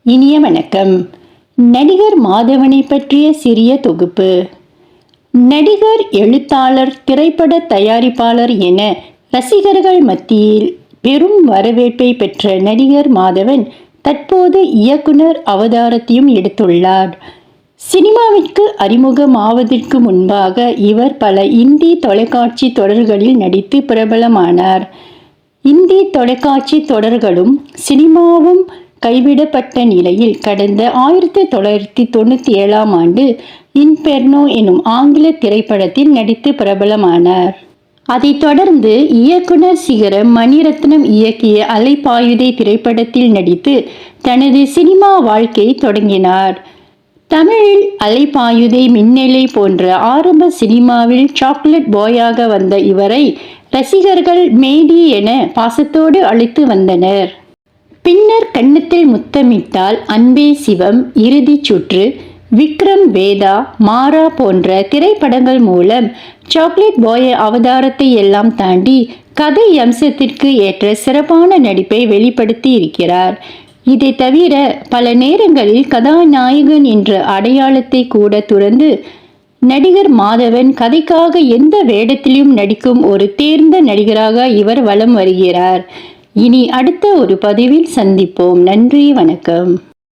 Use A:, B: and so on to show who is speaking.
A: இனிய வணக்கம். நடிகர் மாதவனை பற்றிய சிறிய தொகுப்பு. நடிகர், எழுத்தாளர், திரைப்பட தயாரிப்பாளர் என ரசிகர்கள் மத்தியில் பெரும் வரவேற்பை பெற்ற நடிகர் மாதவன் தற்போது இயக்குனர் அவதாரத்தையும் எடுத்துள்ளார். சினிமாவிற்கு அறிமுகமாவதற்கு முன்பாக இவர் பல இந்தி தொலைக்காட்சி தொடர்களில் நடித்து பிரபலமானார். இந்தி தொலைக்காட்சி தொடர்களும் சினிமாவும் கைவிடப்பட்ட நிலையில் கடந்த 1997ஆம் ஆண்டு இன்பெர்னோ எனும் ஆங்கில திரைப்படத்தில் நடித்து பிரபலமானார். அதைத் தொடர்ந்து இயக்குனர் சிகரம் மணிரத்னம் இயக்கிய அலைப்பாயுதே திரைப்படத்தில் நடித்து தனது சினிமா வாழ்க்கையை தொடங்கினார். தமிழில் அலைப்பாயுதே, மின்னலை போன்ற ஆரம்ப சினிமாவில் சாக்லேட் பாயாக வந்த இவரை ரசிகர்கள் மேடி என பாசத்தோடு அழைத்து வந்தனர். பின்னர் கன்னத்தில் முத்தமிட்டால், அன்பே சிவம், இறுதிச் சுற்று, விக்ரம் வேதா, மாறா போன்ற திரைப்படங்கள் மூலம் சாக்லேட் பாய் அவதாரத்தை எல்லாம் தாண்டி கதை அம்சத்திற்கு ஏற்ற சிறப்பான நடிப்பை வெளிப்படுத்தி இருக்கிறார். இதை தவிர பல நேரங்களில் கதாநாயகன் என்ற அடையாளத்தை கூட துறந்து நடிகர் மாதவன் கதைக்காக எந்த வேடத்திலும் நடிக்கும் ஒரு தேர்ந்த நடிகராக இவர் வலம் வருகிறார். இனி அடுத்த ஒரு பதிவில் சந்திப்போம். நன்றி, வணக்கம்.